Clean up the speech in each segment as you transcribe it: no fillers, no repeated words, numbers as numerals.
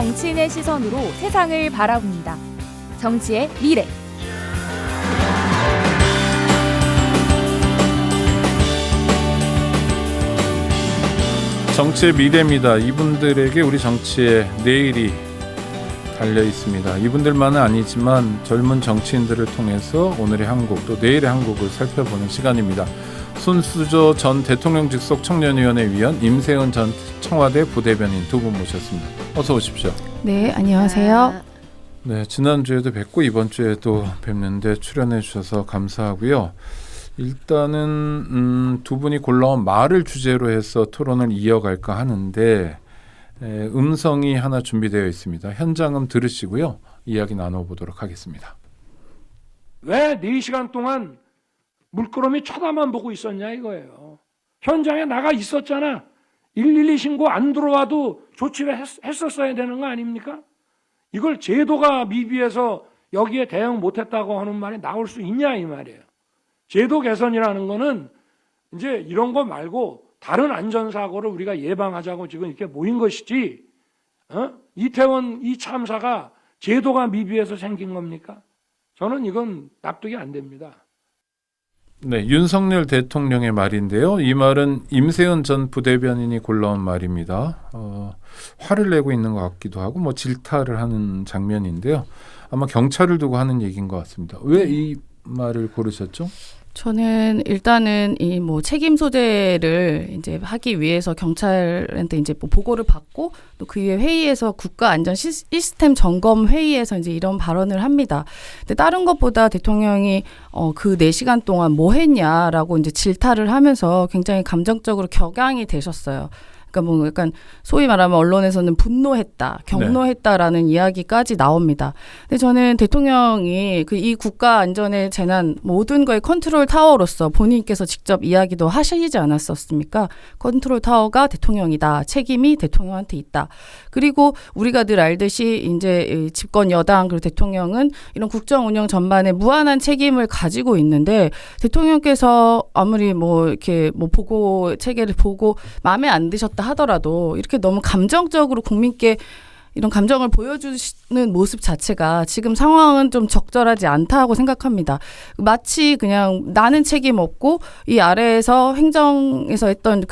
정치인의 시선으로 세상을 바라봅니다. 정치의 미래. 정치의 미래입니다. 이분들에게 우리 정치의 내일이 달려 있습니다. 이분들만은 아니지만 젊은 정치인들을 통해서 오늘의 한국 또 내일의 한국을 살펴보는 시간입니다. 손수조 전 대통령 직속 청년위원회 위원, 임세은 전 청와대 부대변인 두 분 모셨습니다. 어서 오십시오. 네, 안녕하세요. 네, 지난주에도 뵙고 이번 주에도 뵙는데 출연해 주셔서 감사하고요. 일단은 두 분이 골라온 말을 주제로 해서 토론을 이어갈까 하는데 음성이 하나 준비되어 있습니다. 현장음 들으시고요. 이야기 나눠보도록 하겠습니다. 왜 4시간 동안 물끄러미 쳐다만 보고 있었냐 이거예요. 현장에 나가 있었잖아. 112 신고 안 들어와도 조치를 했었어야 되는 거 아닙니까? 이걸 제도가 미비해서 여기에 대응 못했다고 하는 말이 나올 수 있냐 이 말이에요. 제도 개선이라는 거는 이제 이런 거 말고 다른 안전사고를 우리가 예방하자고 지금 이렇게 모인 것이지, 이태원 이 참사가 제도가 미비해서 생긴 겁니까? 저는 이건 납득이 안 됩니다. 네, 윤석열 대통령의 말인데요. 이 말은 임세은 전 부대변인이 골라온 말입니다. 화를 내고 있는 것 같기도 하고 뭐 질타를 하는 장면인데요. 아마 경찰을 두고 하는 얘기인 것 같습니다. 왜 이 말을 고르셨죠? 저는 일단은 이 뭐 책임 소재를 이제 하기 위해서 경찰한테 이제 뭐 보고를 받고 또 그 이후에 회의에서 국가안전 시스템 점검 회의에서 이제 이런 발언을 합니다. 근데 다른 것보다 대통령이 그 4시간 동안 뭐 했냐라고 이제 질타를 하면서 굉장히 감정적으로 격양이 되셨어요. 그러니까 뭐 약간 소위 말하면 언론에서는 분노했다, 경노했다라는 네. 이야기까지 나옵니다. 근데 저는 대통령이 이 국가 안전의 재난 모든 거의 컨트롤 타워로서 본인께서 직접 이야기도 하시지 않았었습니까? 컨트롤 타워가 대통령이다. 책임이 대통령한테 있다. 그리고 우리가 늘 알듯이 이제 집권 여당 그리고 대통령은 이런 국정 운영 전반에 무한한 책임을 가지고 있는데 대통령께서 아무리 뭐 이렇게 뭐 보고 체계를 보고 마음에 안 드셨다 하더라도 이렇게 너무 감정적으로 국민께 이런 감정을 보여주시는 모습 자체가 지금 상황은 좀 적절하지 않다고 생각합니다. 마치 그냥 나는 책임 없고 이 아래에서 행정에서 했던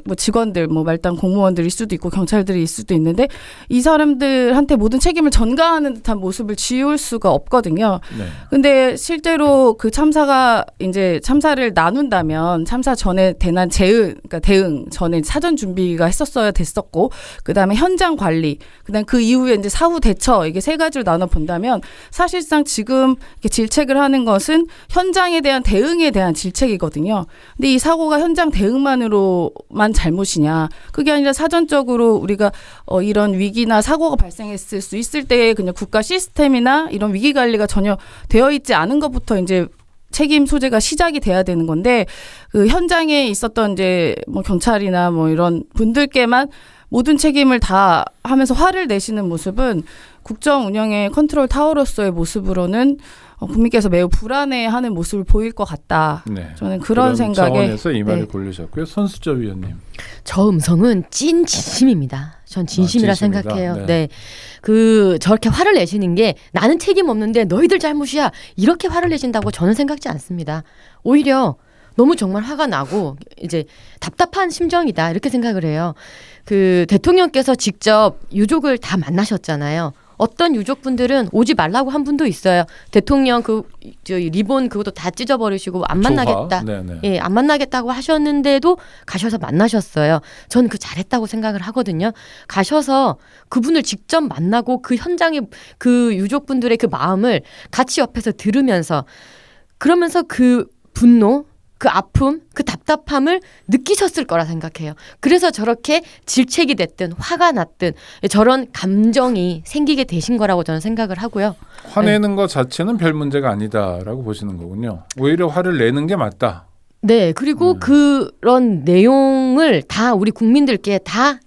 뭐 직원들, 뭐 말단 공무원들일 수도 있고 경찰들일 수도 있는데 이 사람들한테 모든 책임을 전가하는 듯한 모습을 지울 수가 없거든요. 네. 근데 실제로 그 참사가 이제 참사를 나눈다면 참사 전에 대난 그러니까 대응 전에 사전 준비가 했었어야 됐었고 그다음에 현장 관리 그다음 그 이후에 이제 사후 대처 이게 세 가지로 나눠 본다면 사실상 지금 이렇게 질책을 하는 것은 현장에 대한 대응에 대한 질책이거든요. 근데 이 사고가 현장 대응만으로만 잘못이냐? 그게 아니라 사전적으로 우리가 이런 위기나 사고가 발생했을 수 있을 때 그냥 국가 시스템이나 이런 위기 관리가 전혀 되어 있지 않은 것부터 이제 책임 소재가 시작이 돼야 되는 건데 그 현장에 있었던 이제 뭐 경찰이나 뭐 이런 분들께만 모든 책임을 다 하면서 화를 내시는 모습은 국정 운영의 컨트롤 타워로서의 모습으로는 국민께서 매우 불안해하는 모습을 보일 것 같다. 네. 저는 그런 생각에 차원에서 이 말을 고르셨고요. 손수저 위원님. 저 음성은 찐 진심입니다. 전 진심이라 생각해요. 네. 저렇게 화를 내시는 게 나는 책임 없는데 너희들 잘못이야. 이렇게 화를 내신다고 저는 생각지 않습니다. 오히려 너무 정말 화가 나고 이제 답답한 심정이다 이렇게 생각을 해요. 대통령께서 직접 유족을 다 만나셨잖아요. 어떤 유족분들은 오지 말라고 한 분도 있어요. 대통령 리본 그것도 다 찢어버리시고 안 만나겠다. 예, 안 만나겠다고 하셨는데도 가셔서 만나셨어요. 전 잘했다고 생각을 하거든요. 가셔서 그분을 직접 만나고 그 현장의 그 유족분들의 그 마음을 같이 옆에서 들으면서 그러면서 그 분노 그 아픔, 그 답답함을 느끼셨을 거라 생각해요. 그래서 저렇게 질책이 됐든 화가 났든 저런 감정이 생기게 되신 거라고 저는 생각을 하고요. 화내는 것 자체는 별 문제가 아니다라고 보시는 거군요. 오히려 화를 내는 게 맞다. 네. 그리고 그런 내용을 다 우리 국민들께 다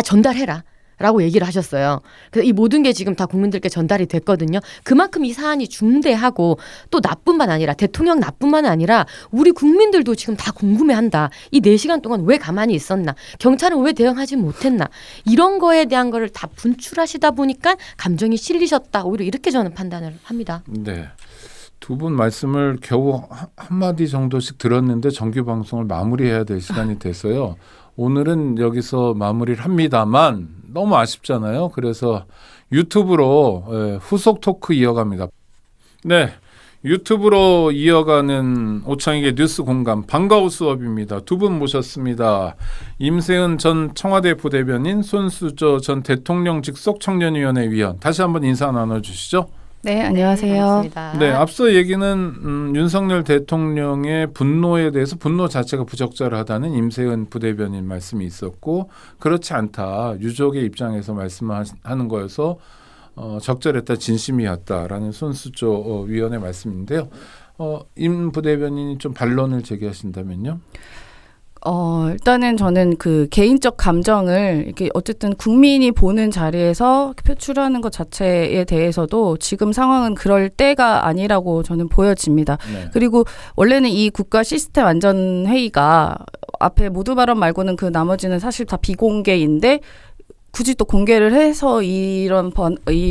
전달해라. 라고 얘기를 하셨어요. 그래서 이 모든 게 지금 다 국민들께 전달이 됐거든요. 그만큼 이 사안이 중대하고 또 나뿐만 아니라 대통령 나뿐만 아니라 우리 국민들도 지금 다 궁금해한다. 이 4시간 동안 왜 가만히 있었나? 경찰은 왜 대응하지 못했나? 이런 거에 대한 거를 다 분출하시다 보니까 감정이 실리셨다. 오히려 이렇게 저는 판단을 합니다. 네. 두 분 말씀을 겨우 한마디 정도씩 들었는데 정규 방송을 마무리해야 될 시간이 돼서요. 오늘은 여기서 마무리를 합니다만 너무 아쉽잖아요. 그래서 유튜브로 후속 토크 이어갑니다. 네, 유튜브로 이어가는 오창익의 뉴스 공감 반가워 수업입니다. 두 분 모셨습니다. 임세은 전 청와대 부대변인, 손수저 전 대통령 직속 청년위원회 위원. 다시 한번 인사 나눠주시죠. 네, 안녕하세요. 반갑습니다. 네, 앞서 얘기는 윤석열 대통령의 분노에 대해서 분노 자체가 부적절하다는 임세은 부대변인 말씀이 있었고 그렇지 않다. 유족의 입장에서 말씀하는 거여서 적절했다, 진심이었다라는 손수조 위원의 말씀인데요. 임 부대변인이 좀 반론을 제기하신다면요. 일단은 저는 그 개인적 감정을 이렇게 어쨌든 국민이 보는 자리에서 표출하는 것 자체에 대해서도 지금 상황은 그럴 때가 아니라고 저는 보여집니다. 네. 그리고 원래는 이 국가 시스템 안전 회의가 앞에 모두 발언 말고는 그 나머지는 사실 다 비공개인데 굳이 또 공개를 해서 이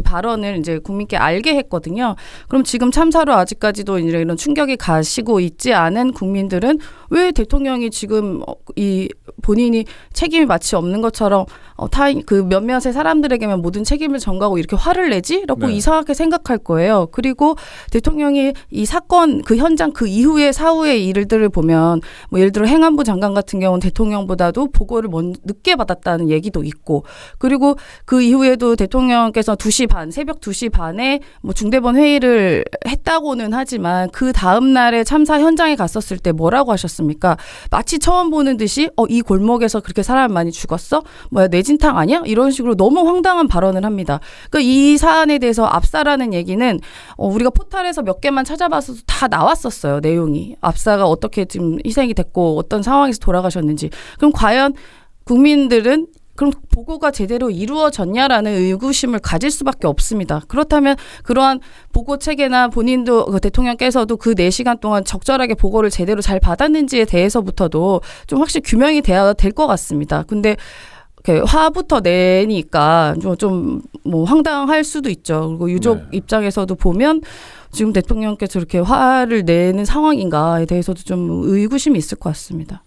발언을 이제 국민께 알게 했거든요. 그럼 지금 참사로 아직까지도 이런 충격이 가시고 있지 않은 국민들은 왜 대통령이 지금 이 본인이 책임이 마치 없는 것처럼 그 몇몇의 사람들에게만 모든 책임을 전가하고 이렇게 화를 내지? 라고 네. 이상하게 생각할 거예요. 그리고 대통령이 이 사건 그 현장 그 이후의 사후의 일들을 보면 뭐 예를 들어 행안부 장관 같은 경우는 대통령보다도 보고를 늦게 받았다는 얘기도 있고 그리고 그 이후에도 대통령께서 새벽 2시 반에 뭐 중대본 회의를 했다고는 하지만 그 다음 날에 참사 현장에 갔었을 때 뭐라고 하셨습니까? 마치 처음 보는 듯이 이 골목에서 그렇게 사람 많이 죽었어? 뭐야 뇌진탕 아니야? 이런 식으로 너무 황당한 발언을 합니다. 그러니까 이 사안에 대해서 압사라는 얘기는 우리가 포털에서 몇 개만 찾아봐서도 다 나왔었어요. 내용이. 압사가 어떻게 지금 희생이 됐고 어떤 상황에서 돌아가셨는지. 그럼 과연 국민들은 그럼 보고가 제대로 이루어졌냐라는 의구심을 가질 수밖에 없습니다. 그렇다면 그러한 보고 체계나 본인도 그 대통령께서도 그 4시간 동안 적절하게 보고를 제대로 잘 받았는지에 대해서부터도 좀 확실히 규명이 돼야 될 것 같습니다. 근데 화부터 내니까 좀 뭐 황당할 수도 있죠. 그리고 유족 네. 입장에서도 보면 지금 대통령께서 이렇게 화를 내는 상황인가에 대해서도 좀 의구심이 있을 것 같습니다.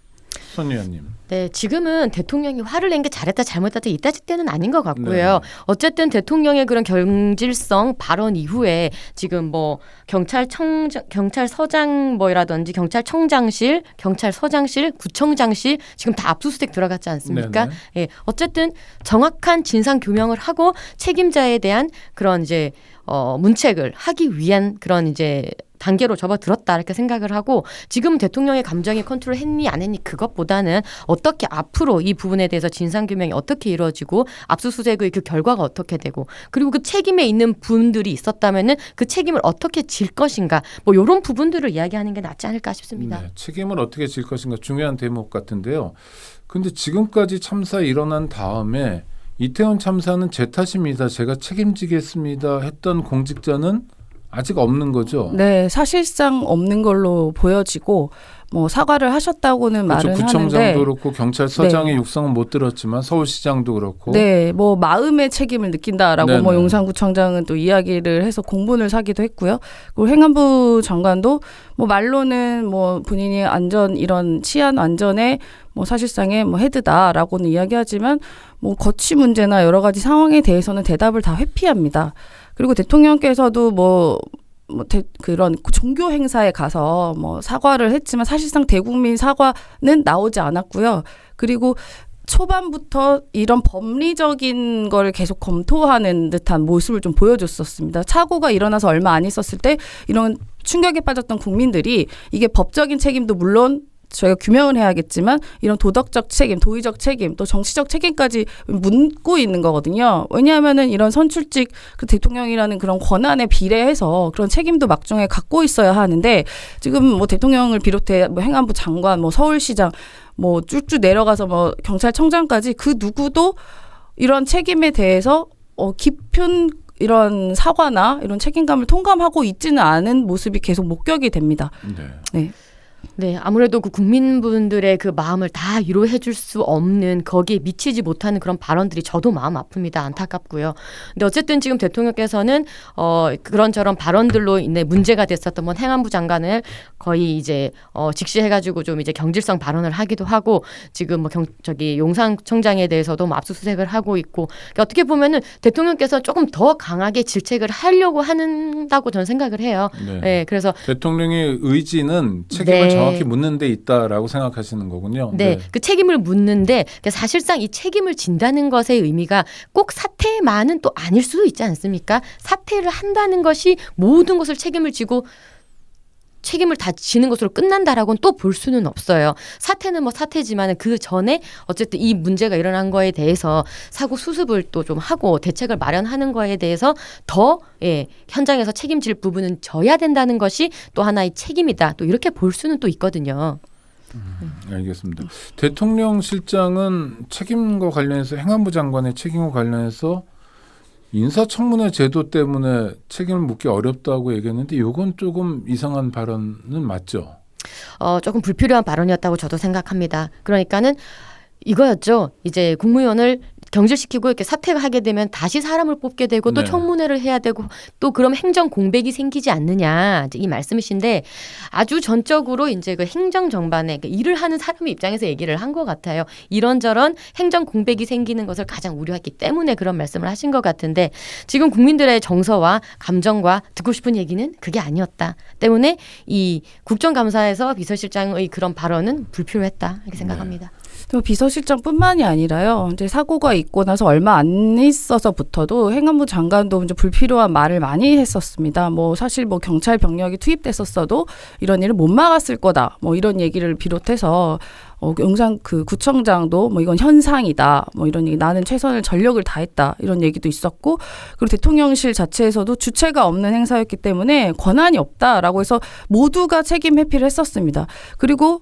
손 의원님. 네, 지금은 대통령이 화를 낸 게 잘했다 잘못했다 이따질 때는 아닌 것 같고요. 네. 어쨌든 대통령의 그런 경질성 발언 이후에 지금 뭐 경찰서장 뭐라든지 경찰청장실, 경찰서장실, 구청장실 지금 다 압수수색 들어갔지 않습니까? 네네. 예, 어쨌든 정확한 진상 규명을 하고 책임자에 대한 그런 이제 문책을 하기 위한 그런 이제 단계로 접어들었다 이렇게 생각을 하고 지금 대통령의 감정이 컨트롤 했니 안 했니 그것보다는 어떻게 앞으로 이 부분에 대해서 진상규명이 어떻게 이루어지고 압수수색의 그 결과가 어떻게 되고 그리고 그 책임에 있는 분들이 있었다면은 그 책임을 어떻게 질 것인가 뭐 이런 부분들을 이야기하는 게 낫지 않을까 싶습니다. 네, 책임을 어떻게 질 것인가 중요한 대목 같은데요. 근데 지금까지 참사 일어난 다음에 이태원 참사는 제 탓입니다. 제가 책임지겠습니다 했던 공직자는 아직 없는 거죠. 네, 사실상 없는 걸로 보여지고 뭐 사과를 하셨다고는 그렇죠. 말은 구청장도 하는데 그렇고 경찰서장의 네. 육성은 못 들었지만 서울시장도 그렇고 네, 뭐 마음의 책임을 느낀다라고 네네. 뭐 용산구청장은 또 이야기를 해서 공분을 사기도 했고요. 그리고 행안부 장관도 뭐 말로는 뭐 본인이 이런 치안 안전에 뭐 사실상의 뭐 헤드다라고는 이야기하지만 뭐 거취 문제나 여러 가지 상황에 대해서는 대답을 다 회피합니다. 그리고 대통령께서도 그런 종교 행사에 가서 뭐 사과를 했지만 사실상 대국민 사과는 나오지 않았고요. 그리고 초반부터 이런 법리적인 걸 계속 검토하는 듯한 모습을 좀 보여줬었습니다. 사고가 일어나서 얼마 안 있었을 때 이런 충격에 빠졌던 국민들이 이게 법적인 책임도 물론 저희가 규명을 해야겠지만 이런 도덕적 책임, 도의적 책임, 또 정치적 책임까지 묻고 있는 거거든요. 왜냐하면은 이런 선출직 그 대통령이라는 그런 권한에 비례해서 그런 책임도 막중에 갖고 있어야 하는데 지금 뭐 대통령을 비롯해 뭐 행안부 장관, 뭐 서울시장, 뭐 쭉쭉 내려가서 뭐 경찰청장까지 그 누구도 이런 책임에 대해서 깊은 이런 사과나 이런 책임감을 통감하고 있지는 않은 모습이 계속 목격이 됩니다. 네. 네, 아무래도 그 국민분들의 그 마음을 다 위로해 줄 수 없는 거기에 미치지 못하는 그런 발언들이 저도 마음 아픕니다. 안타깝고요. 근데 어쨌든 지금 대통령께서는 그런저런 발언들로 인해 문제가 됐었던 뭐 행안부 장관을 거의 이제 직시해가지고 좀 이제 경질성 발언을 하기도 하고 지금 뭐 용산청장에 대해서도 뭐 압수수색을 하고 있고 그러니까 어떻게 보면은 대통령께서 조금 더 강하게 질책을 하려고 한다고 저는 생각을 해요. 네. 네, 그래서 대통령의 의지는 책임을 네. 정확히 묻는 데 있다라고 생각하시는 거군요. 네, 그 책임을 묻는데 사실상 이 책임을 진다는 것의 의미가 꼭 사퇴만은 또 아닐 수도 있지 않습니까? 사퇴를 한다는 것이 모든 것을 책임을 지고 책임을 다 지는 것으로 끝난다라고는 또 볼 수는 없어요. 사퇴는 뭐 사퇴지만 그 전에 어쨌든 이 문제가 일어난 거에 대해서 사고 수습을 또 좀 하고 대책을 마련하는 거에 대해서 더 현장에서 책임질 부분은 져야 된다는 것이 또 하나의 책임이다. 또 이렇게 볼 수는 또 있거든요. 알겠습니다. 대통령 실장은 책임과 관련해서 행안부 장관의 책임과 관련해서 인사청문회 제도 때문에 책임을 묻기 어렵다고 얘기했는데 이건 조금 이상한 발언은 맞죠? 조금 불필요한 발언이었다고 저도 생각합니다. 그러니까는 이거였죠. 이제 국무위원을 경질시키고 이렇게 사퇴를 하게 되면 다시 사람을 뽑게 되고 또 네. 청문회를 해야 되고 또 그럼 행정 공백이 생기지 않느냐 이 말씀이신데 아주 전적으로 이제 그 행정 전반에 일을 하는 사람의 입장에서 얘기를 한 것 같아요. 이런저런 행정 공백이 생기는 것을 가장 우려했기 때문에 그런 말씀을 하신 것 같은데 지금 국민들의 정서와 감정과 듣고 싶은 얘기는 그게 아니었다. 때문에 이 국정감사에서 비서실장의 그런 발언은 불필요했다 이렇게 생각합니다. 또 비서실장뿐만이 아니라요. 이제 사고가 있고 나서 얼마 안 있어서부터도 행안부 장관도 이제 불필요한 말을 많이 했었습니다. 뭐 사실 뭐 경찰 병력이 투입됐었어도 이런 일을 못 막았을 거다. 뭐 이런 얘기를 비롯해서 용산 그 구청장도 뭐 이건 현상이다. 뭐 이런 얘기 나는 최선을 전력을 다했다. 이런 얘기도 있었고 그리고 대통령실 자체에서도 주체가 없는 행사였기 때문에 권한이 없다라고 해서 모두가 책임 회피를 했었습니다. 그리고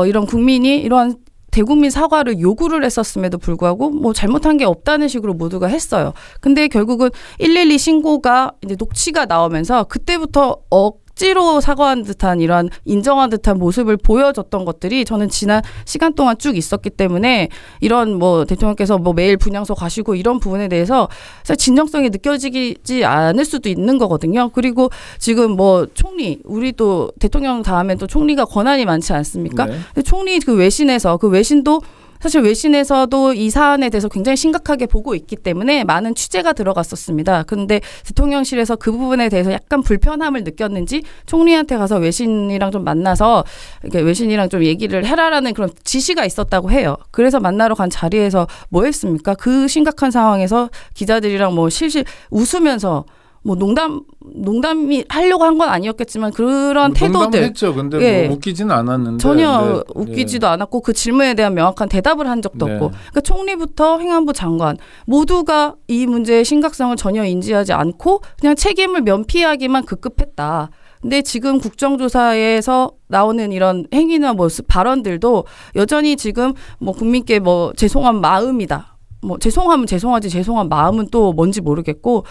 이런 국민이 이러한 대국민 사과를 요구를 했었음에도 불구하고 뭐 잘못한 게 없다는 식으로 모두가 했어요. 근데 결국은 112 신고가 이제 녹취가 나오면서 그때부터 억지로 사과한 듯한 이런 인정한 듯한 모습을 보여줬던 것들이 저는 지난 시간 동안 쭉 있었기 때문에 이런 뭐 대통령께서 뭐 매일 분향소 가시고 이런 부분에 대해서 사실 진정성이 느껴지지 않을 수도 있는 거거든요. 그리고 지금 뭐 총리 우리도 대통령 다음에 또 총리가 권한이 많지 않습니까? 네. 근데 총리 그 외신도 사실 외신에서도 이 사안에 대해서 굉장히 심각하게 보고 있기 때문에 많은 취재가 들어갔었습니다. 그런데 대통령실에서 그 부분에 대해서 약간 불편함을 느꼈는지 총리한테 가서 외신이랑 좀 만나서 이렇게 외신이랑 좀 얘기를 해라라는 그런 지시가 있었다고 해요. 그래서 만나러 간 자리에서 뭐 했습니까? 그 심각한 상황에서 기자들이랑 뭐 실실 웃으면서 뭐 농담이 하려고 한 건 아니었겠지만 그런 태도들 농담했죠. 근데 뭐 웃기지는 않았는데 전혀 웃기지도 않았고 그 질문에 대한 명확한 대답을 한 적도 없고 그러니까 총리부터 행안부 장관 모두가 이 문제의 심각성을 전혀 인지하지 않고 그냥 책임을 면피하기만 급급했다. 근데 지금 국정조사에서 나오는 이런 행위나 모습 발언들도 여전히 지금 뭐 국민께 뭐 죄송한 마음이다. 뭐 죄송하면 죄송하지 죄송한 마음은 또 뭔지 모르겠고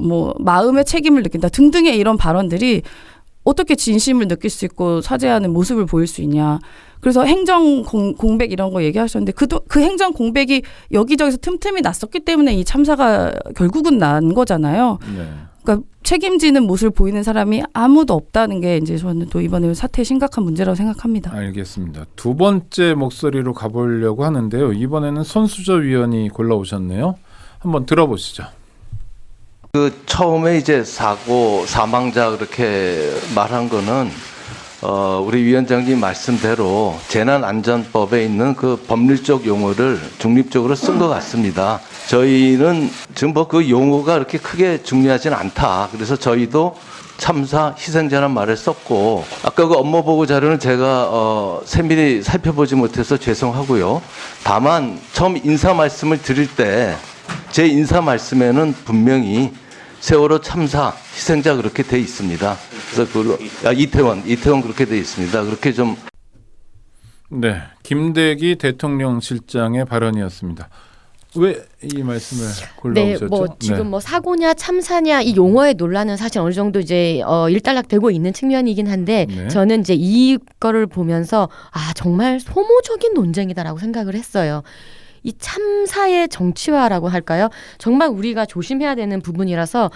뭐 마음의 책임을 느낀다 등등의 이런 발언들이 어떻게 진심을 느낄 수 있고 사죄하는 모습을 보일 수 있냐. 그래서 행정 공백 이런 거 얘기하셨는데 그 행정 공백이 여기저기서 틈틈이 났었기 때문에 이 참사가 결국은 난 거잖아요. 네. 그러니까 책임지는 모습을 보이는 사람이 아무도 없다는 게 이제 저는 또 이번에 사태의 심각한 문제라고 생각합니다. 알겠습니다. 두 번째 목소리로 가보려고 하는데요. 이번에는 손수저 위원이 골라오셨네요. 한번 들어보시죠. 그 처음에 이제 사망자 그렇게 말한 거는 우리 위원장님 말씀대로 재난안전법에 있는 그 법률적 용어를 중립적으로 쓴 것 같습니다. 저희는 지금 뭐 그 용어가 그렇게 크게 중요하진 않다. 그래서 저희도 참사 희생자란 말을 썼고 아까 그 업무보고 자료는 제가 세밀히 살펴보지 못해서 죄송하고요. 다만 처음 인사 말씀을 드릴 때 제 인사 말씀에는 분명히 세월호 참사 희생자 그렇게 돼 있습니다. 그래서 이태원 그렇게 돼 있습니다. 그렇게 좀. 네, 김대기 대통령 실장의 발언이었습니다. 왜 이 말씀을 네, 골라오셨죠? 뭐 지금 뭐 사고냐 참사냐 이 용어의 논란은 사실 어느 정도 이제 일단락되고 있는 측면이긴 한데 네. 저는 이제 이거를 보면서 아 정말 소모적인 논쟁이다라고 생각을 했어요. 이 참사의 정치화라고 할까요? 정말 우리가 조심해야 되는 부분이라서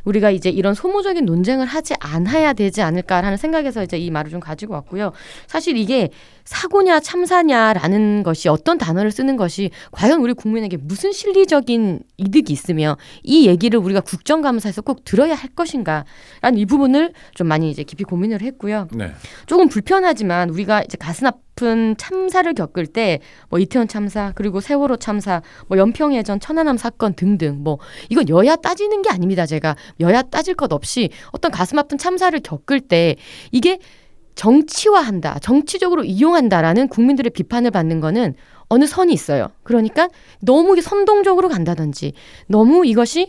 우리가 이제 이런 소모적인 논쟁을 하지 않아야 되지 않을까라는 생각에서 이제 이 말을 좀 가지고 왔고요. 사실 이게 사고냐 참사냐라는 것이 어떤 단어를 쓰는 것이 과연 우리 국민에게 무슨 실리적인 이득이 있으며 이 얘기를 우리가 국정감사에서 꼭 들어야 할 것인가라는 이 부분을 좀 많이 이제 깊이 고민을 했고요. 네. 조금 불편하지만 우리가 이제 가슴 아픈 참사를 겪을 때 뭐 이태원 참사 그리고 세월호 참사 뭐 연평해전 천안함 사건 등등 뭐 이건 여야 따지는 게 아닙니다. 제가 여야 따질 것 없이 어떤 가슴 아픈 참사를 겪을 때 이게 정치화한다, 정치적으로 이용한다라는 국민들의 비판을 받는 거는 어느 선이 있어요. 그러니까 너무 선동적으로 간다든지 너무 이것이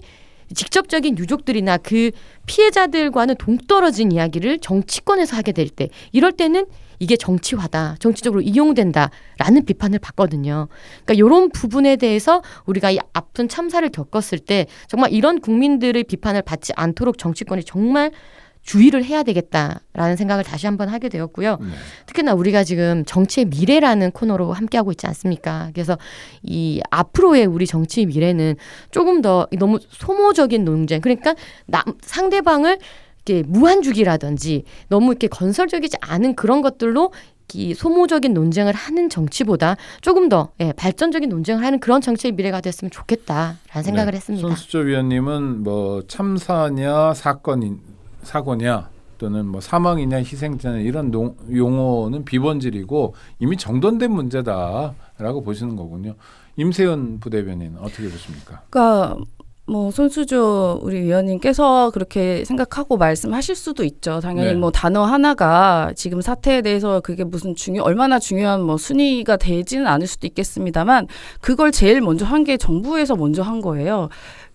직접적인 유족들이나 그 피해자들과는 동떨어진 이야기를 정치권에서 하게 될 때 이럴 때는 이게 정치화다, 정치적으로 이용된다라는 비판을 받거든요. 그러니까 이런 부분에 대해서 우리가 이 아픈 참사를 겪었을 때 정말 이런 국민들의 비판을 받지 않도록 정치권이 정말 주의를 해야 되겠다라는 생각을 다시 한번 하게 되었고요. 네. 특히나 우리가 지금 정치의 미래라는 코너로 함께하고 있지 않습니까? 그래서 이 앞으로의 우리 정치의 미래는 조금 더 너무 소모적인 논쟁, 그러니까 상대방을 이렇게 무한주기라든지 너무 이렇게 건설적이지 않은 그런 것들로 이 소모적인 논쟁을 하는 정치보다 조금 더 발전적인 논쟁을 하는 그런 정치의 미래가 됐으면 좋겠다라는 생각을 네. 했습니다. 손수조 위원님은 뭐 참사냐 사고냐 또는 뭐 사망이냐 희생자냐 이런 용어는 비본질이고 이미 정돈된 문제다라고 보시는 거군요. 임세연 부대변인 어떻게 보십니까? 그러니까 뭐 손수조 우리 위원님께서 그렇게 생각하고 말씀하실 수도 있죠. 당연히 네. 뭐 단어 하나가 지금 사태에 대해서 그게 무슨 얼마나 중요한 뭐 순위가 되지는 않을 수도 있겠습니다만 그걸 제일 먼저 한 게 정부에서 먼저 한 거예요.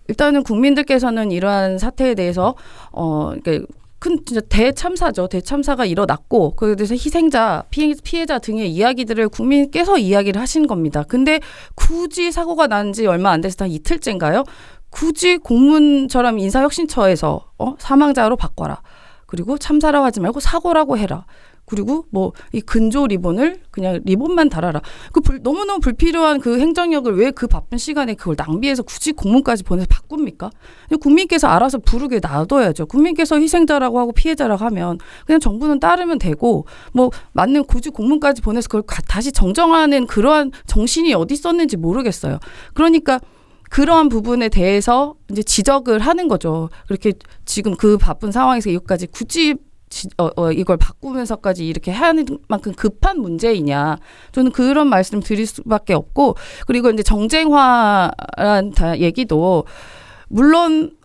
일단은 국민들께서는 이러한 사태에 대해서 그러니까 큰 진짜 대참사죠. 대참사가 일어났고 그에 대해서 희생자, 피해자 등의 이야기들을 국민께서 이야기를 하신 겁니다. 근데 굳이 사고가 난 지 얼마 안 돼서 한 이틀째인가요? 굳이 공문처럼 인사혁신처에서 사망자로 바꿔라. 그리고 참사라고 하지 말고 사고라고 해라. 그리고 뭐 이 근조 리본을 그냥 리본만 달아라. 너무너무 불필요한 그 행정력을 왜 그 바쁜 시간에 그걸 낭비해서 굳이 공문까지 보내서 바꿉니까? 국민께서 알아서 부르게 놔둬야죠. 국민께서 희생자라고 하고 피해자라고 하면 그냥 정부는 따르면 되고 뭐 맞는 굳이 공문까지 보내서 그걸 다시 정정하는 그러한 정신이 어디 있었는지 모르겠어요. 그러니까 그러한 부분에 대해서 이제 지적을 하는 거죠. 그렇게 지금 그 바쁜 상황에서 이것까지 굳이 이걸 바꾸면서까지 이렇게 하는 만큼 급한 문제이냐. 저는 그런 말씀 드릴 수밖에 없고 그리고 이제 정쟁화란 얘기도 물론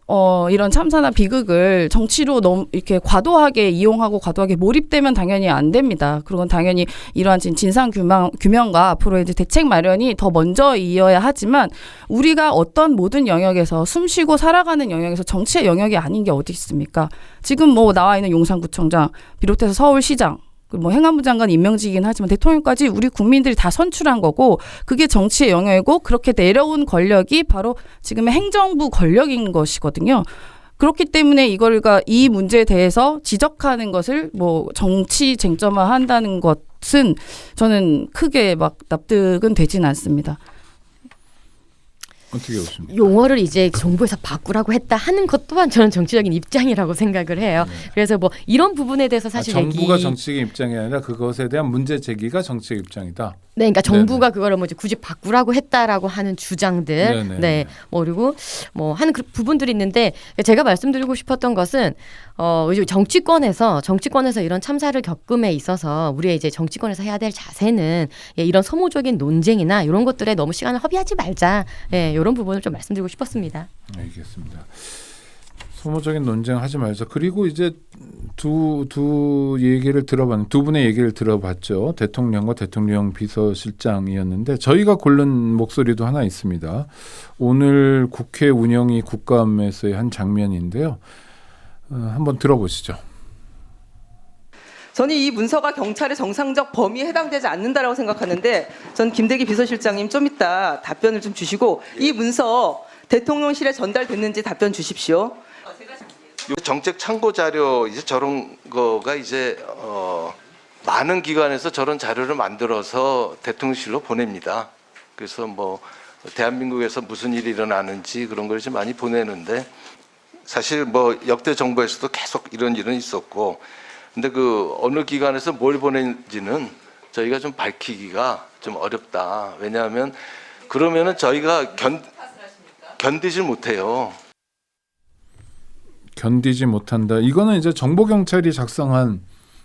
이런 참사나 비극을 정치로 너무 이렇게 과도하게 이용하고 과도하게 몰입되면 당연히 안 됩니다. 그건 당연히 이러한 진상 규명과 앞으로 이제 대책 마련이 더 먼저 이어야 하지만 우리가 어떤 모든 영역에서 숨쉬고 살아가는 영역에서 정치의 영역이 아닌 게 어디 있습니까? 지금 뭐 나와 있는 용산구청장 비롯해서 서울시장 뭐 행안부 장관 임명직이긴 하지만 대통령까지 우리 국민들이 다 선출한 거고 그게 정치의 영역이고 그렇게 내려온 권력이 바로 지금의 행정부 권력인 것이거든요. 그렇기 때문에 이 문제에 대해서 지적하는 것을 뭐 정치 쟁점화한다는 것은 저는 크게 막 납득은 되진 않습니다. 어떻게 보십니까? 용어를 이제 정부에서 바꾸라고 했다 하는 것 또한 저는 정치적인 입장이라고 생각을 해요. 네. 그래서 뭐 이런 부분에 대해서 사실 정부가 정치적인 입장이 아니라 그것에 대한 문제 제기가 정치적 입장이다. 네, 그러니까 정부가 네네. 그거를 뭐 이제 굳이 바꾸라고 했다라고 하는 주장들, 네네. 네, 뭐 그리고 뭐 하는 그 부분들이 있는데 제가 말씀드리고 싶었던 것은 요즘 정치권에서 이런 참사를 겪음에 있어서 우리의 이제 정치권에서 해야 될 자세는 이런 소모적인 논쟁이나 이런 것들에 너무 시간을 허비하지 말자, 이런 부분을 좀 말씀드리고 싶었습니다. 알겠습니다. 소모적인 논쟁 하지 말자. 그리고 이제 두 분의 얘기를 들어봤죠. 대통령과 대통령 비서실장이었는데 저희가 고른 목소리도 하나 있습니다. 오늘 국회 운영위 국감에서의 한 장면인데요. 한번 들어보시죠. 저는 이 문서가 경찰의 정상적 범위에 해당되지 않는다라고 생각하는데 전 김대기 비서실장님 좀 이따 답변을 좀 주시고 이 문서 대통령실에 전달됐는지 답변 주십시오. 정책 참고 자료 이제 저런 거가 이제 많은 기관에서 저런 자료를 만들어서 대통령실로 보냅니다. 그래서 뭐 대한민국에서 무슨 일이 일어나는지 그런 걸 좀 많이 보내는데 사실 뭐 역대 정부에서도 계속 이런 일은 있었고 근데 그 어느 기관에서 뭘 보낸지는 저희가 좀 밝히기가 좀 어렵다. 왜냐하면 그러면은 저희가 견디질 못해요. 견디지 못한다. 이거는 이제 정보경찰이 작성한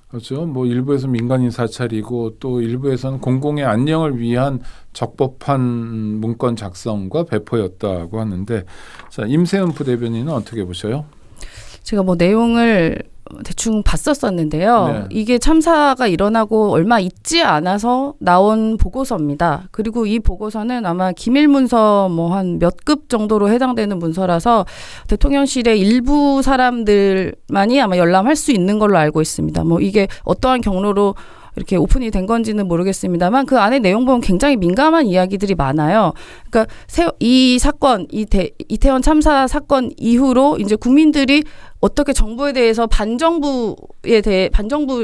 그렇죠. 뭐 일부에서 민간인 사찰이고 또 일부에서는 공공의 안녕을 위한 적법한 문건 작성과 배포였다고 하는데 자, 임세은 부대변인은 어떻게 보셔요? 제가 뭐 내용을 대충 봤었었는데요. 네. 이게 참사가 일어나고 얼마 있지 않아서 나온 보고서입니다. 그리고 이 보고서는 아마 기밀문서 뭐 한 몇 급 정도로 해당되는 문서라서 대통령실의 일부 사람들만이 아마 열람할 수 있는 걸로 알고 있습니다. 뭐 이게 어떠한 경로로 이렇게 오픈이 된 건지는 모르겠습니다만 그 안에 내용 보면 굉장히 민감한 이야기들이 많아요. 그러니까 이 사건, 이태원 참사 사건 이후로 이제 국민들이 어떻게 정부에 대해서 반정부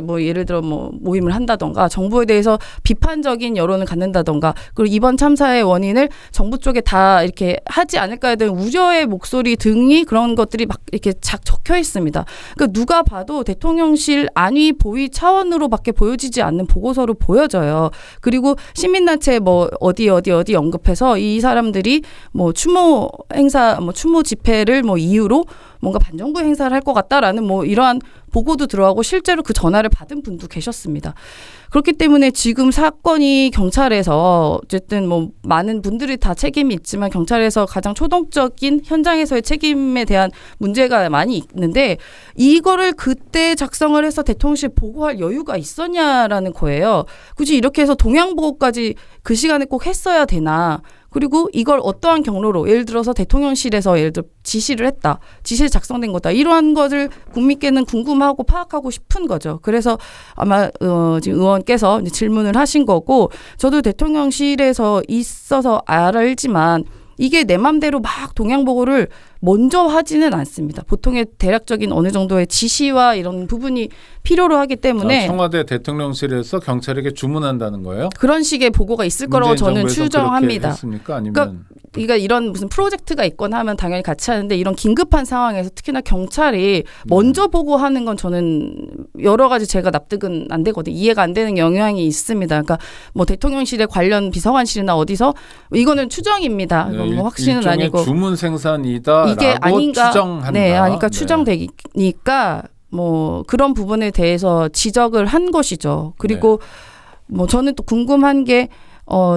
뭐 예를 들어 뭐 모임을 한다던가 정부에 대해서 비판적인 여론을 갖는다던가 그리고 이번 참사의 원인을 정부 쪽에 다 이렇게 하지 않을까에 대한 우려의 목소리 등이 그런 것들이 막 이렇게 적혀 있습니다. 그러니까 누가 봐도 대통령실 안위 보위 차원으로밖에 보여지지 않는 보고서로 보여져요. 그리고 시민단체 뭐 어디 언급해서 이 사람들이 뭐 추모 행사, 뭐 추모 집회를 뭐 이유로 뭔가 반정부 행사를 할 것 같다라는 뭐 이러한 보고도 들어가고 실제로 그 전화를 받은 분도 계셨습니다. 그렇기 때문에 지금 사건이 경찰에서 어쨌든 뭐 많은 분들이 다 책임이 있지만 경찰에서 가장 초동적인 현장에서의 책임에 대한 문제가 많이 있는데 이거를 그때 작성을 해서 대통령실 보고할 여유가 있었냐라는 거예요. 굳이 이렇게 해서 동향 보고까지 그 시간에 꼭 했어야 되나. 그리고 이걸 어떠한 경로로 예를 들어서 대통령실에서 예를 들어 지시를 했다. 지시를 작성된 거다. 이러한 것을 국민께는 궁금하고 파악하고 싶은 거죠. 그래서 아마 지금 의원께서 이제 질문을 하신 거고 저도 대통령실에서 있어서 알지만 이게 내 맘대로 막 동향 보고를 먼저 하지는 않습니다. 보통의 대략적인 어느 정도의 지시와 이런 부분이 필요로 하기 때문에 청와대 대통령실에서 경찰에게 주문한다는 거예요? 그런 식의 보고가 있을 거라고 저는 추정합니다. 했습니까? 아니면 그러니까 이런 무슨 프로젝트가 있거나 하면 당연히 같이 하는데 이런 긴급한 상황에서 특히나 경찰이 먼저 보고하는 건 저는 여러 가지 제가 납득은 안 되거든요. 이해가 안 되는 영향이 있습니다. 그러니까 뭐 대통령실의 관련 비서관실이나 어디서 이거는 추정입니다. 네, 뭐 확신은 일종의 아니고 주문 생산이다라고 이게 아닌가 추정한다. 네, 그러니까 네. 추정되니까 뭐 그런 부분에 대해서 지적을 한 것이죠. 그리고 뭐 저는 또 궁금한 게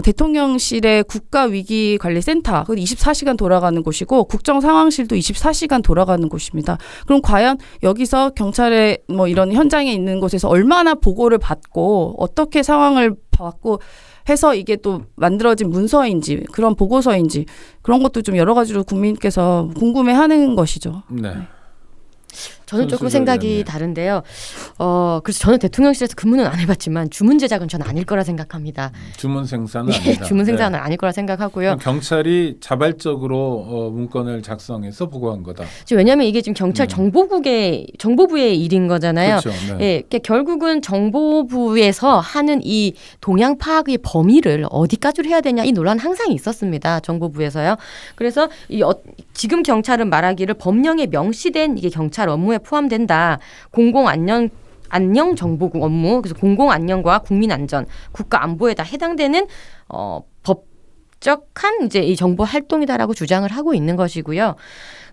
대통령실의 국가위기관리센터, 그 24시간 돌아가는 곳이고 국정상황실도 24시간 돌아가는 곳입니다. 그럼 과연 여기서 경찰의 뭐 이런 현장에 있는 곳에서 얼마나 보고를 받고 어떻게 상황을 받고 해서 이게 또 만들어진 문서인지 그런 보고서인지 그런 것도 좀 여러 가지로 국민께서 궁금해하는 것이죠. 네. 저는 조금 생각이 다른데요. 그래서 저는 대통령실에서 근무는 안 해봤지만 주문 제작은 저는 아닐 거라 생각합니다. 주문 생산은 아니다. 주문 생산은 아닐 거라 생각하고요. 경찰이 자발적으로 문건을 작성해서 보고한 거다. 왜냐하면 이게 지금 경찰 정보부의 일인 거잖아요. 그렇죠. 네. 예, 그러니까 결국은 정보부에서 하는 이 동향 파악의 범위를 어디까지로 해야 되냐 이 논란 항상 있었습니다. 정보부에서요. 그래서 지금 경찰은 말하기를 법령에 명시된 이게 경찰 업무에 포함된다. 안녕 정보국 업무, 그래서 공공 안녕과 국민 안전, 국가 안보에 다 해당되는 법적한 이제 이 정보 활동이다라고 주장을 하고 있는 것이고요.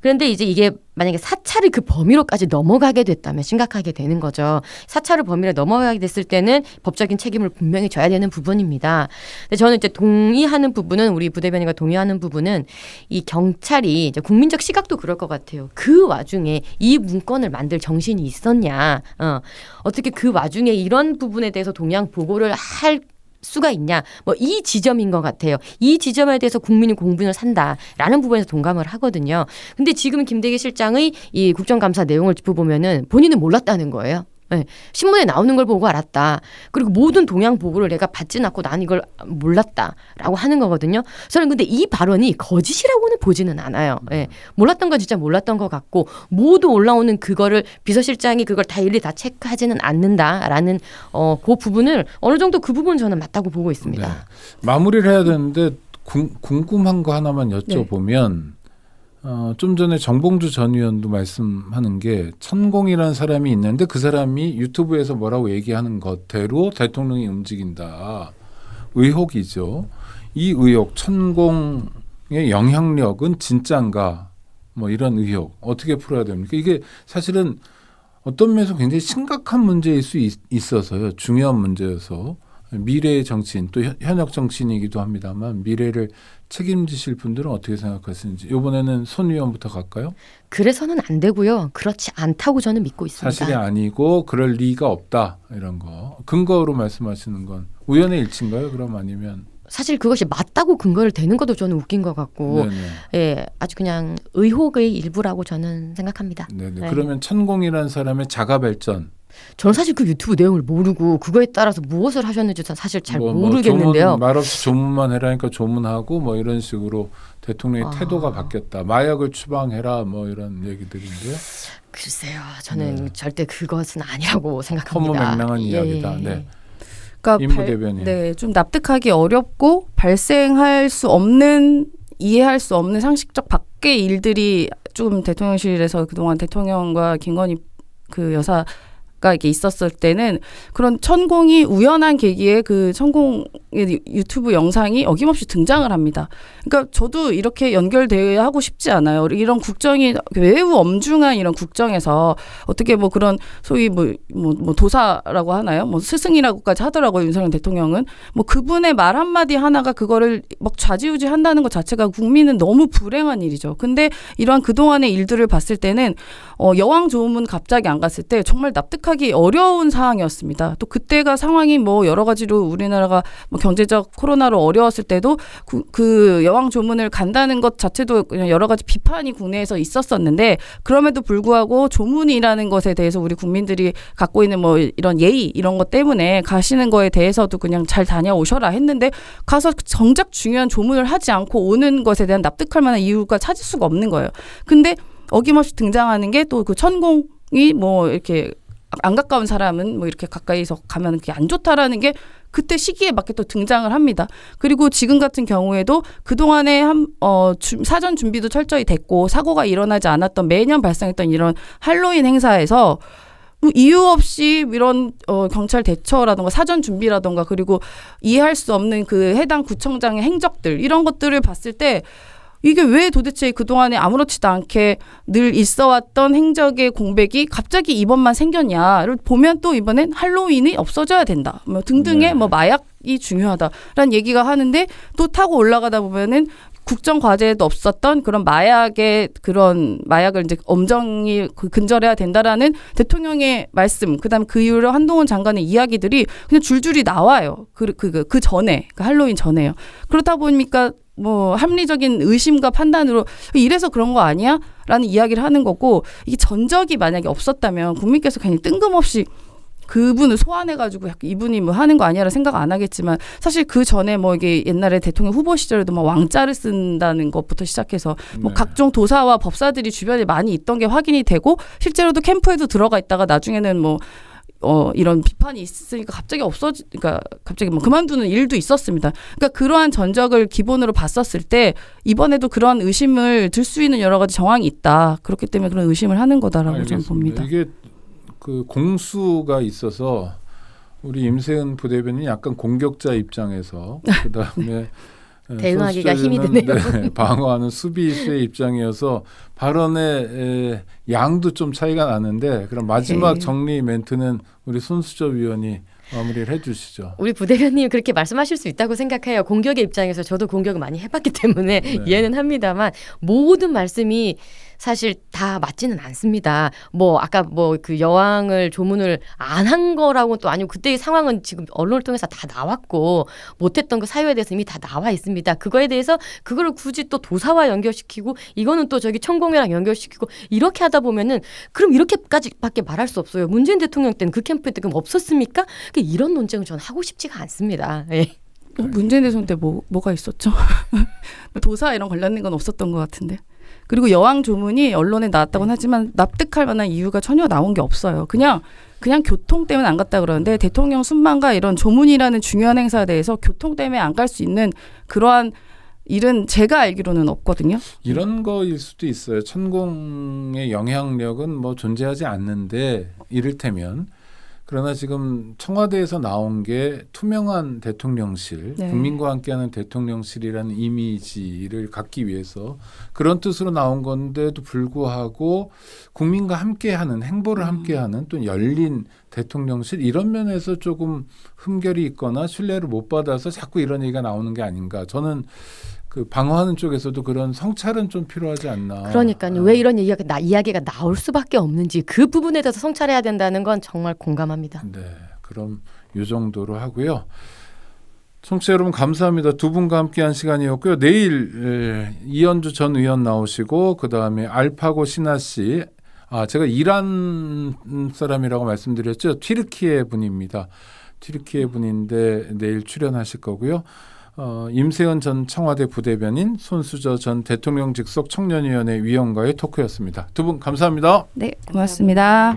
그런데 이제 이게 만약에 사찰이 그 범위로까지 넘어가게 됐다면 심각하게 되는 거죠. 사찰을 범위로 넘어가게 됐을 때는 법적인 책임을 분명히 져야 되는 부분입니다. 근데 저는 이제 동의하는 부분은 우리 부대변인과 동의하는 부분은 이 경찰이 이제 국민적 시각도 그럴 것 같아요. 그 와중에 이 문건을 만들 정신이 있었냐? 어떻게 그 와중에 이런 부분에 대해서 동향 보고를 할 수가 있냐? 뭐 이 지점인 것 같아요. 이 지점에 대해서 국민이 공분을 산다라는 부분에서 동감을 하거든요. 근데 지금 김대기 실장의 이 국정감사 내용을 짚어보면은 본인은 몰랐다는 거예요. 네, 신문에 나오는 걸 보고 알았다. 그리고 모든 동향 보고를 내가 받진 않고 난 이걸 몰랐다라고 하는 거거든요. 저는 근데 이 발언이 거짓이라고는 보지는 않아요. 네, 몰랐던 건 진짜 몰랐던 것 같고 모두 올라오는 그거를 비서실장이 그걸 다 일일이 다 체크하지는 않는다라는 그 부분을 어느 정도 그 부분 저는 맞다고 보고 있습니다. 네. 마무리를 해야 되는데 궁금한 거 하나만 여쭤보면 좀 전에 정봉주 전 의원도 말씀하는 게 천공이라는 사람이 있는데 그 사람이 유튜브에서 뭐라고 얘기하는 것대로 대통령이 움직인다. 의혹이죠. 이 의혹 천공의 영향력은 진짠가 뭐 이런 의혹 어떻게 풀어야 됩니까? 이게 사실은 어떤 면에서 굉장히 심각한 문제일 수 있어서요. 중요한 문제여서 미래의 정치인 또 현역 정치인이기도 합니다만 미래를 책임지실 분들은 어떻게 생각하시는지 이번에는 손 의원부터 갈까요? 그래서는 안 되고요. 그렇지 않다고 저는 믿고 있습니다. 사실이 아니고 그럴 리가 없다 이런 거 근거로 말씀하시는 건 우연의 일치인가요? 그럼 아니면 사실 그것이 맞다고 근거를 대는 것도 저는 웃긴 것 같고 네네. 예, 아주 그냥 의혹의 일부라고 저는 생각합니다. 네네. 네. 그러면 천공이라는 사람의 자가 발전 저는 사실 그 유튜브 내용을 모르고 그거에 따라서 무엇을 하셨는지 사실 잘 모르겠는데요. 조문, 말없이 조문만 해라니까 조문하고 뭐 이런 식으로 대통령의 태도가 바뀌었다. 마약을 추방해라 뭐 이런 얘기들인데요. 글쎄요. 저는 절대 그것은 아니라고 생각합니다. 허무맹랑한 이야기다. 네. 그러니까 임부 대변인. 네, 좀 납득하기 어렵고 발생할 수 없는 이해할 수 없는 상식적 밖의 일들이 좀 대통령실에서 그동안 대통령과 김건희 그 여사가 이렇게 있었을 때는 그런 천공이 우연한 계기에 그 천공의 유튜브 영상이 어김없이 등장을 합니다. 그러니까 저도 이렇게 연결돼야 하고 싶지 않아요. 이런 국정이 매우 엄중한 이런 국정에서 어떻게 뭐 그런 소위 뭐 도사라고 하나요? 뭐 스승이라고까지 하더라고요. 윤석열 대통령은 뭐 그분의 말 한마디 하나가 그거를 막 좌지우지 한다는 것 자체가 국민은 너무 불행한 일이죠. 근데 이러한 그동안의 일들을 봤을 때는 여왕 조문 갑자기 안 갔을 때 정말 납득하기 어려운 상황이었습니다. 또 그때가 상황이 뭐 여러 가지로 우리나라가 뭐 경제적 코로나로 어려웠을 때도 그 여왕 조문을 간다는 것 자체도 그냥 여러 가지 비판이 국내에서 있었었는데 그럼에도 불구하고 조문이라는 것에 대해서 우리 국민들이 갖고 있는 뭐 이런 예의 이런 것 때문에 가시는 거에 대해서도 그냥 잘 다녀오셔라 했는데 가서 정작 중요한 조문을 하지 않고 오는 것에 대한 납득할 만한 이유가 찾을 수가 없는 거예요. 근데 어김없이 등장하는 게 또 그 천공이 뭐 이렇게 안 가까운 사람은 뭐 이렇게 가까이서 가면 그게 안 좋다라는 게 그때 시기에 맞게 또 등장을 합니다. 그리고 지금 같은 경우에도 그동안에 사전 준비도 철저히 됐고 사고가 일어나지 않았던 매년 발생했던 이런 할로윈 행사에서 뭐 이유 없이 이런 경찰 대처라든가 사전 준비라든가 그리고 이해할 수 없는 그 해당 구청장의 행적들 이런 것들을 봤을 때 이게 왜 도대체 그동안에 아무렇지도 않게 늘 있어왔던 행적의 공백이 갑자기 이번만 생겼냐를 보면 또 이번엔 할로윈이 없어져야 된다. 뭐 등등의 뭐 마약이 중요하다라는 얘기가 하는데 또 타고 올라가다 보면은 국정 과제에도 없었던 그런 마약의 그런 마약을 이제 엄정히 근절해야 된다라는 대통령의 말씀, 그다음 그 이후로 한동훈 장관의 이야기들이 그냥 줄줄이 나와요. 그 전에 그 할로윈 전에요. 그렇다 보니까 뭐 합리적인 의심과 판단으로 이래서 그런 거 아니야? 라는 이야기를 하는 거고 이게 전적이 만약에 없었다면 국민께서 그냥 뜬금없이 그분을 소환해가지고 이분이 뭐 하는 거 아니야라 생각 안 하겠지만 사실 그 전에 뭐 이게 옛날에 대통령 후보 시절에도 막 왕자를 쓴다는 것부터 시작해서 뭐 각종 도사와 법사들이 주변에 많이 있던 게 확인이 되고 실제로도 캠프에도 들어가 있다가 나중에는 뭐 이런 비판이 있으니까 그러니까 갑자기 뭐 그만두는 일도 있었습니다. 그러니까 그러한 전적을 기본으로 봤었을 때 이번에도 그러한 의심을 들 수 있는 여러 가지 정황이 있다. 그렇기 때문에 그런 의심을 하는 거다라고 저는 봅니다. 이게 그 공수가 있어서 우리 임세은 부대변인이 약간 공격자 입장에서 그다음에 대응하기가 힘이 드네요. 네, 방어하는 수비수의 입장이어서 발언의 양도 좀 차이가 나는데 그럼 마지막 정리 멘트는 우리 손수저 위원이 마무리를 해주시죠. 우리 부대변인이 그렇게 말씀하실 수 있다고 생각해요. 공격의 입장에서 저도 공격을 많이 해봤기 때문에 이해는 합니다만 모든 말씀이 사실 다 맞지는 않습니다. 뭐 아까 뭐 그 여왕을 조문을 안 한 거라고 또 아니고 그때의 상황은 지금 언론을 통해서 다 나왔고 못했던 그 사유에 대해서 이미 다 나와 있습니다. 그거에 대해서 그거를 굳이 또 도사와 연결시키고 이거는 또 저기 천공이랑 연결시키고 이렇게 하다 보면은 그럼 이렇게까지밖에 말할 수 없어요. 문재인 대통령 때는 그 캠프에 때 그럼 없었습니까? 이런 논쟁을 저는 하고 싶지가 않습니다. 예. 문재인 대통령 때 뭐가 있었죠? 도사 이런 관련된 건 없었던 것 같은데. 그리고 여왕 조문이 언론에 나왔다고는 하지만 납득할 만한 이유가 전혀 나온 게 없어요. 그냥 교통 때문에 안 갔다 그러는데 대통령 순방과 이런 조문이라는 중요한 행사에 대해서 교통 때문에 안 갈 수 있는 그러한 일은 제가 알기로는 없거든요. 이런 거일 수도 있어요. 천공의 영향력은 뭐 존재하지 않는데 이를테면 그러나 지금 청와대에서 나온 게 투명한 대통령실, 네. 국민과 함께하는 대통령실이라는 이미지를 갖기 위해서 그런 뜻으로 나온 건데도 불구하고 국민과 함께하는 행보를 함께하는 또 열린 대통령실 이런 면에서 조금 흠결이 있거나 신뢰를 못 받아서 자꾸 이런 얘기가 나오는 게 아닌가. 저는 그 방어하는 쪽에서도 그런 성찰은 좀 필요하지 않나. 그러니까요. 왜 이런 이야기가 나올 수밖에 없는지 그 부분에 대해서 성찰해야 된다는 건 정말 공감합니다. 네, 그럼 이 정도로 하고요. 청취자 여러분 감사합니다. 두 분과 함께한 시간이었고요. 내일 이현주 전 의원 나오시고 그 다음에 알파고 신하 씨. 제가 이란 사람이라고 말씀드렸죠. 튀르키예 분입니다. 튀르키예 분인데 내일 출연하실 거고요. 임세현 전 청와대 부대변인, 손수저 전 대통령 직속 청년위원회 위원과의 토크였습니다. 두 분 감사합니다. 네, 고맙습니다.